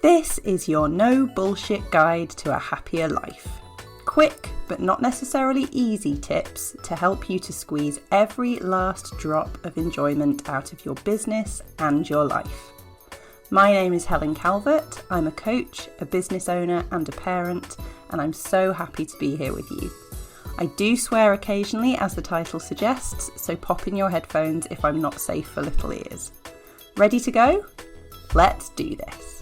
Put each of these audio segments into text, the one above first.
This is your no bullshit guide to a happier life. Quick, but not necessarily easy tips to help you to squeeze every last drop of enjoyment out of your business and your life. My name is Helen Calvert. I'm a coach, a business owner and a parent, and I'm so happy to be here with you. I do swear occasionally, as the title suggests, so pop in your headphones if I'm not safe for little ears. Ready to go? Let's do this.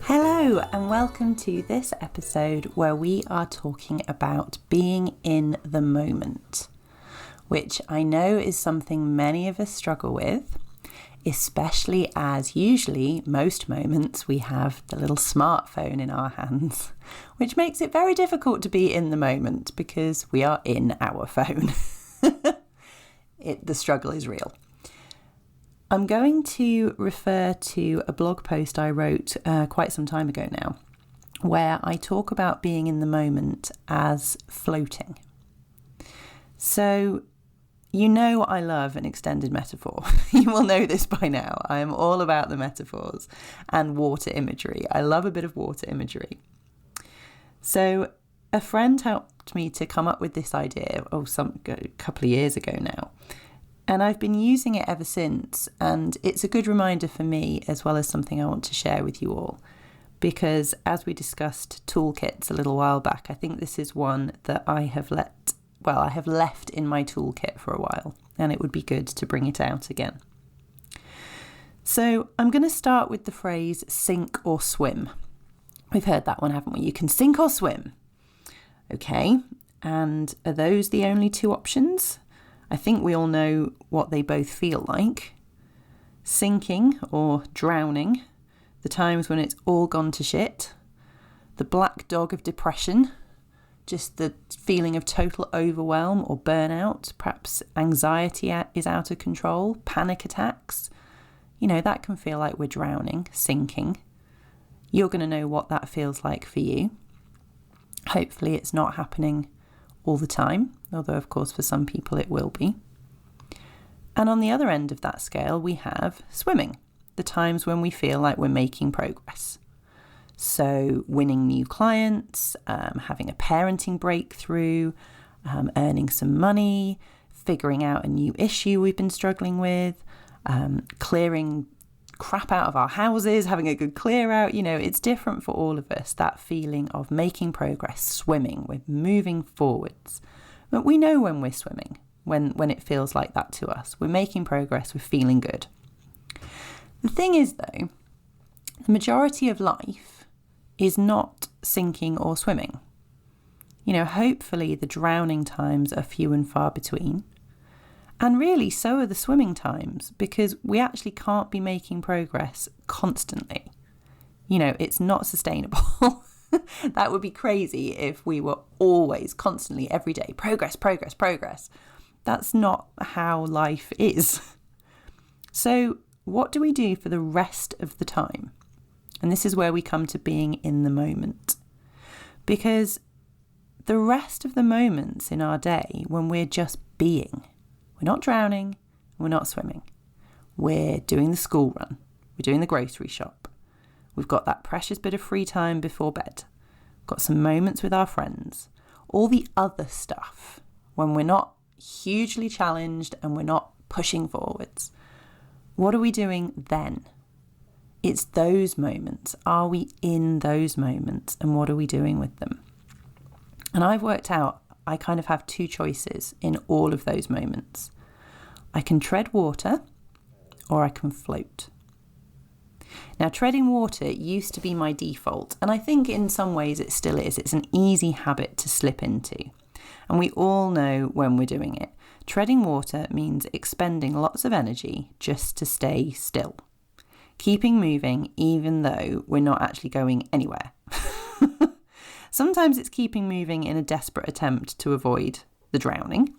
Hello and welcome to this episode where we are talking about being in the moment, which I know is something many of us struggle with, especially as usually most moments we have the little smartphone in our hands, which makes it very difficult to be in the moment because we are in our phone. The struggle is real. I'm going to refer to a blog post I wrote quite some time ago now, where I talk about being in the moment as floating. So, you know I love an extended metaphor. You will know this by now. I am all about the metaphors and water imagery. I love a bit of water imagery. So, a friend helped me to come up with this idea a couple of years ago now. And I've been using it ever since, and it's a good reminder for me as well as something I want to share with you all. Because as we discussed toolkits a little while back, I think this is one that I have left in my toolkit for a while, and it would be good to bring it out again. So I'm going to start with the phrase sink or swim. We've heard that one, haven't we? You can sink or swim. Okay, and are those the only two options? I think we all know what they both feel like. Sinking or drowning, the times when it's all gone to shit. The black dog of depression, just the feeling of total overwhelm or burnout. Perhaps anxiety is out of control, panic attacks. You know, that can feel like we're drowning, sinking. You're going to know what that feels like for you. Hopefully it's not happening all the time, although of course for some people it will be. And on the other end of that scale we have swimming, the times when we feel like we're making progress. So winning new clients, having a parenting breakthrough, earning some money, figuring out a new issue we've been struggling with, clearing crap out of our houses, having a good clear out. You know, it's different for all of us, that feeling of making progress, swimming, we're moving forwards. But we know when we're swimming, when it feels like that to us. We're making progress, we're feeling good. The thing is though, the majority of life is not sinking or swimming. You know, hopefully the drowning times are few and far between. And really, so are the swimming times, because we actually can't be making progress constantly. You know, it's not sustainable. That would be crazy if we were always, constantly, every day, progress. That's not how life is. So what do we do for the rest of the time? And this is where we come to being in the moment. Because the rest of the moments in our day when we're just being, we're not drowning, we're not swimming. We're doing the school run. We're doing the grocery shop. We've got that precious bit of free time before bed. We've got some moments with our friends. All the other stuff, when we're not hugely challenged and we're not pushing forwards. What are we doing then? It's those moments. Are we in those moments? And what are we doing with them? And I've worked out I kind of have two choices in all of those moments. I can tread water or I can float. Now, treading water used to be my default, and I think in some ways it still is. It's an easy habit to slip into, and we all know when we're doing it. Treading water means expending lots of energy just to stay still, keeping moving even though we're not actually going anywhere. Sometimes it's keeping moving in a desperate attempt to avoid the drowning.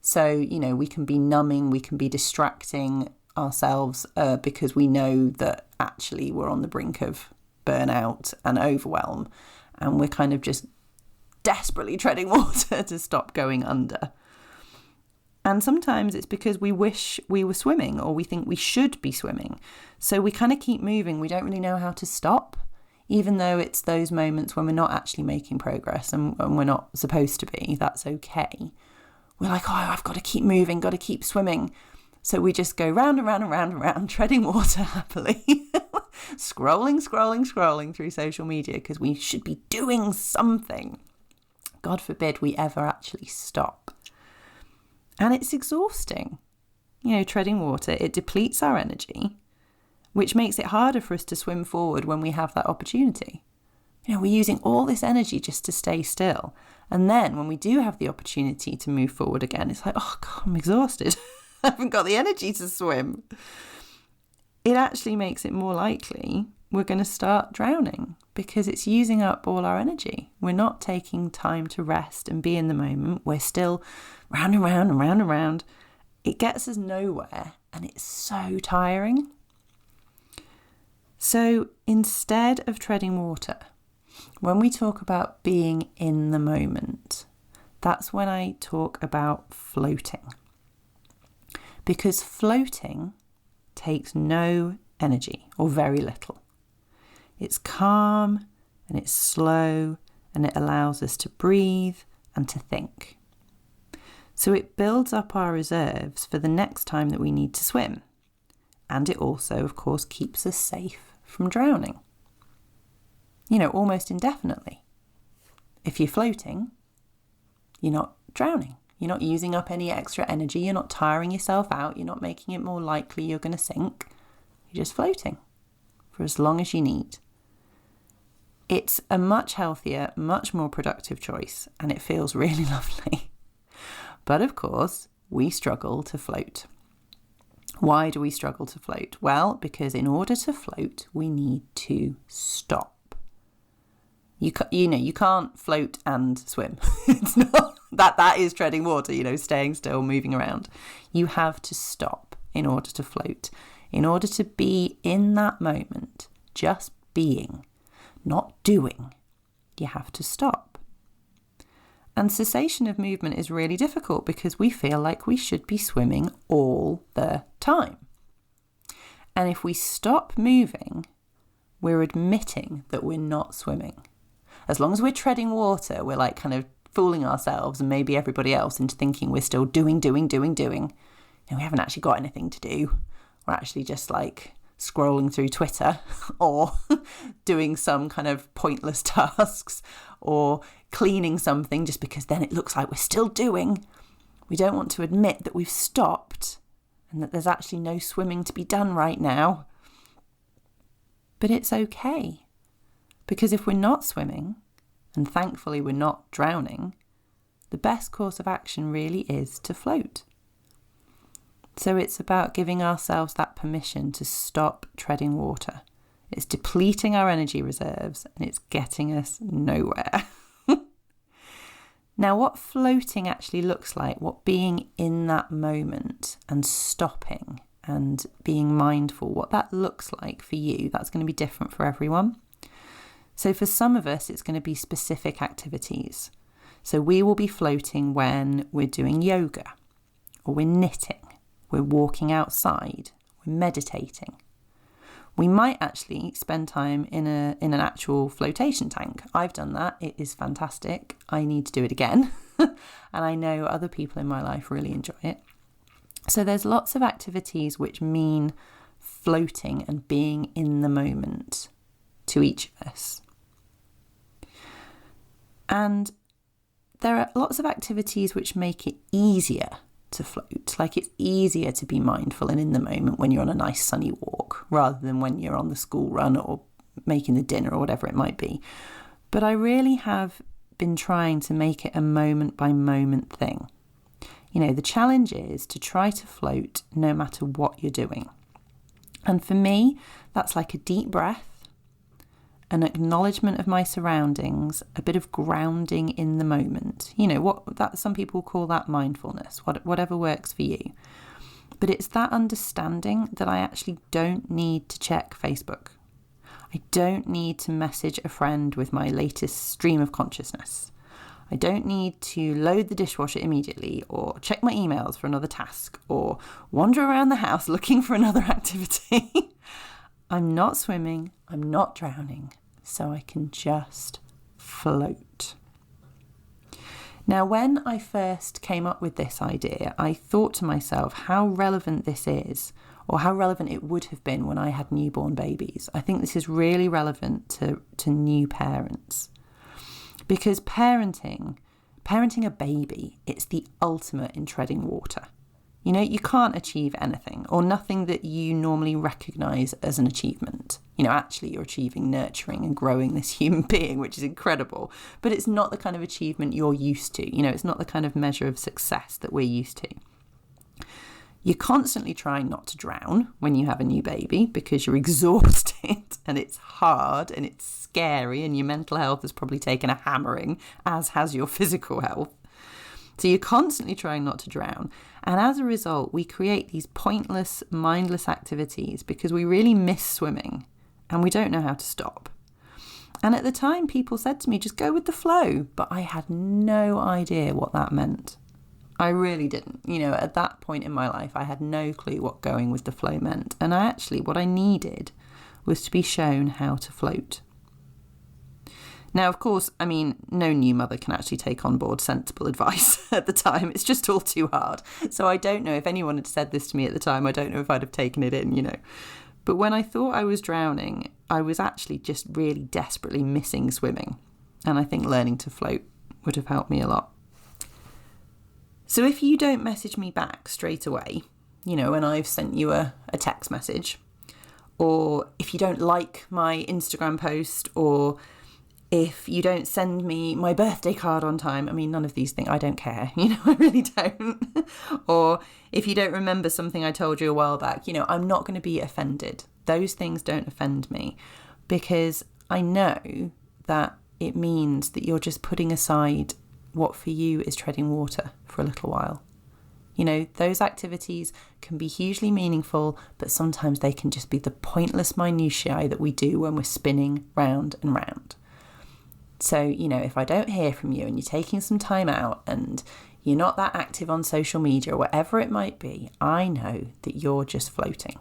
So, you know, we can be numbing, we can be distracting ourselves because we know that actually we're on the brink of burnout and overwhelm, and we're kind of just desperately treading water to stop going under. And sometimes it's because we wish we were swimming or we think we should be swimming. So we kind of keep moving. We don't really know how to stop, even though it's those moments when we're not actually making progress and we're not supposed to be. That's okay. We're like, oh, I've got to keep moving, got to keep swimming. So we just go round and round and round and round, treading water happily, scrolling through social media because we should be doing something. God forbid we ever actually stop. And it's exhausting. Treading water, it depletes our energy, which makes it harder for us to swim forward when we have that opportunity. We're using all this energy just to stay still. And then when we do have the opportunity to move forward again, it's like, oh God, I'm exhausted. I haven't got the energy to swim. It actually makes it more likely we're going to start drowning because it's using up all our energy. We're not taking time to rest and be in the moment. We're still round and round and round and round. It gets us nowhere and it's so tiring. So instead of treading water, when we talk about being in the moment, that's when I talk about floating. Because floating takes no energy or very little. It's calm and it's slow and it allows us to breathe and to think. So it builds up our reserves for the next time that we need to swim. And it also, of course, keeps us safe from drowning. Almost indefinitely. If you're floating, you're not drowning. You're not using up any extra energy. You're not tiring yourself out. You're not making it more likely you're going to sink. You're just floating for as long as you need. It's a much healthier, much more productive choice, and it feels really lovely. But of course, we struggle to float. Why do we struggle to float? Well, because in order to float, we need to stop. You can't float and swim. It's not that is treading water, staying still, moving around. You have to stop in order to float. In order to be in that moment, just being, not doing, you have to stop. And cessation of movement is really difficult because we feel like we should be swimming all the time. And if we stop moving, we're admitting that we're not swimming. As long as we're treading water, we're like kind of fooling ourselves and maybe everybody else into thinking we're still doing. We haven't actually got anything to do. We're actually just like scrolling through Twitter or doing some kind of pointless tasks or cleaning something just because then it looks like we're still doing. We don't want to admit that we've stopped and that there's actually no swimming to be done right now. But it's okay. Because if we're not swimming, and thankfully we're not drowning, the best course of action really is to float. So it's about giving ourselves that permission to stop treading water. It's depleting our energy reserves and it's getting us nowhere. Now, what floating actually looks like, what being in that moment and stopping and being mindful, what that looks like for you, that's going to be different for everyone. So for some of us, it's going to be specific activities. So we will be floating when we're doing yoga, or we're knitting, we're walking outside, we're meditating. We might actually spend time in an actual flotation tank. I've done that. It is fantastic. I need to do it again. And I know other people in my life really enjoy it. So there's lots of activities which mean floating and being in the moment to each of us. And there are lots of activities which make it easier to float. Like it's easier to be mindful and in the moment when you're on a nice sunny walk rather than when you're on the school run or making the dinner or whatever it might be. But I really have been trying to make it a moment by moment thing. The challenge is to try to float no matter what you're doing. And for me, that's like a deep breath, an acknowledgement of my surroundings, a bit of grounding in the moment. Some people call that mindfulness, whatever works for you. But it's that understanding that I actually don't need to check Facebook. I don't need to message a friend with my latest stream of consciousness. I don't need to load the dishwasher immediately or check my emails for another task or wander around the house looking for another activity. I'm not swimming, I'm not drowning, so I can just float. Now, when I first came up with this idea, I thought to myself how relevant this is, or how relevant it would have been when I had newborn babies. I think this is really relevant to new parents, because parenting a baby, it's the ultimate in treading water. You know, you can't achieve anything, or nothing that you normally recognise as an achievement. You know, actually you're achieving nurturing and growing this human being, which is incredible, but it's not the kind of achievement you're used to. You know, it's not the kind of measure of success that we're used to. You're constantly trying not to drown when you have a new baby because you're exhausted and it's hard and it's scary and your mental health has probably taken a hammering, as has your physical health. So you're constantly trying not to drown. And as a result, we create these pointless, mindless activities because we really miss swimming and we don't know how to stop. And at the time, people said to me, just go with the flow. But I had no idea what that meant. I really didn't. You know, at that point in my life, I had no clue what going with the flow meant. And what I needed was to be shown how to float. Now, of course, I mean, no new mother can actually take on board sensible advice at the time. It's just all too hard. So I don't know if anyone had said this to me at the time. I don't know if I'd have taken it in, you know. But when I thought I was drowning, I was actually just really desperately missing swimming. And I think learning to float would have helped me a lot. So if you don't message me back straight away, you know, when I've sent you a text message, or if you don't like my Instagram post, or if you don't send me my birthday card on time, I mean, none of these things, I don't care, you know, I really don't. Or if you don't remember something I told you a while back, you know, I'm not going to be offended. Those things don't offend me because I know that it means that you're just putting aside what for you is treading water for a little while. You know, those activities can be hugely meaningful, but sometimes they can just be the pointless minutiae that we do when we're spinning round and round. So, you know, if I don't hear from you and you're taking some time out and you're not that active on social media or whatever it might be, I know that you're just floating.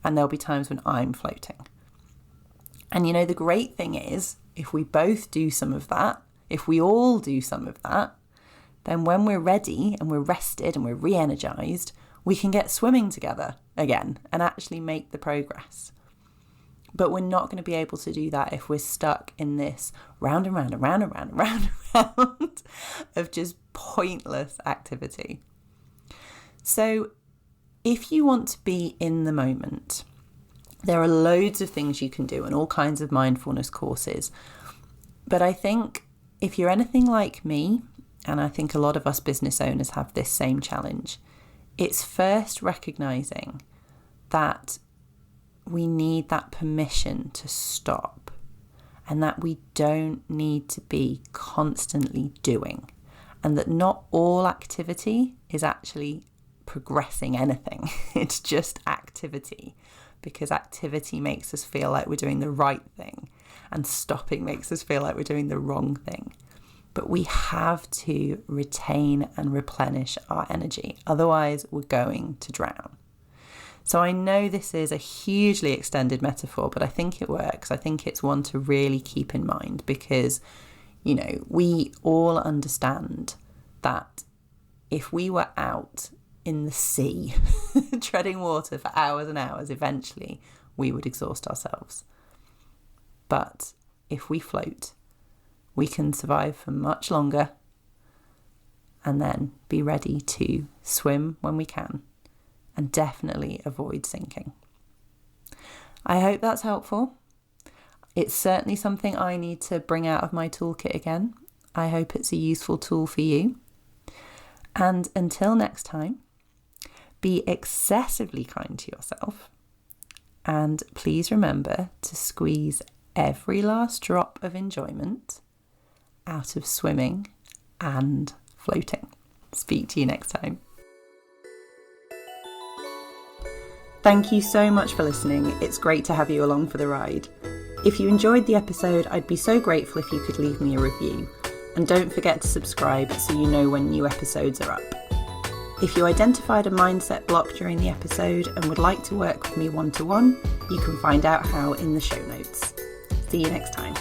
And there'll be times when I'm floating. And, you know, the great thing is, if we both do some of that, if we all do some of that, then when we're ready and we're rested and we're re-energized, we can get swimming together again and actually make the progress. But we're not going to be able to do that if we're stuck in this round and round and round and round and round and round of just pointless activity. So if you want to be in the moment, there are loads of things you can do and all kinds of mindfulness courses. But I think if you're anything like me, and I think a lot of us business owners have this same challenge, it's first recognizing that we need that permission to stop and that we don't need to be constantly doing, and that not all activity is actually progressing anything. It's just activity, because activity makes us feel like we're doing the right thing and stopping makes us feel like we're doing the wrong thing. But we have to retain and replenish our energy. Otherwise, we're going to drown. So I know this is a hugely extended metaphor, but I think it works. I think it's one to really keep in mind because, you know, we all understand that if we were out in the sea, treading water for hours and hours, eventually we would exhaust ourselves. But if we float, we can survive for much longer and then be ready to swim when we can and definitely avoid sinking. I hope that's helpful. It's certainly something I need to bring out of my toolkit again. I hope it's a useful tool for you. And until next time, be excessively kind to yourself. And please remember to squeeze every last drop of enjoyment out of swimming and floating. Speak to you next time. Thank you so much for listening. It's great to have you along for the ride. If you enjoyed the episode, I'd be so grateful if you could leave me a review. And don't forget to subscribe so you know when new episodes are up. If you identified a mindset block during the episode and would like to work with me one-to-one, you can find out how in the show notes. See you next time.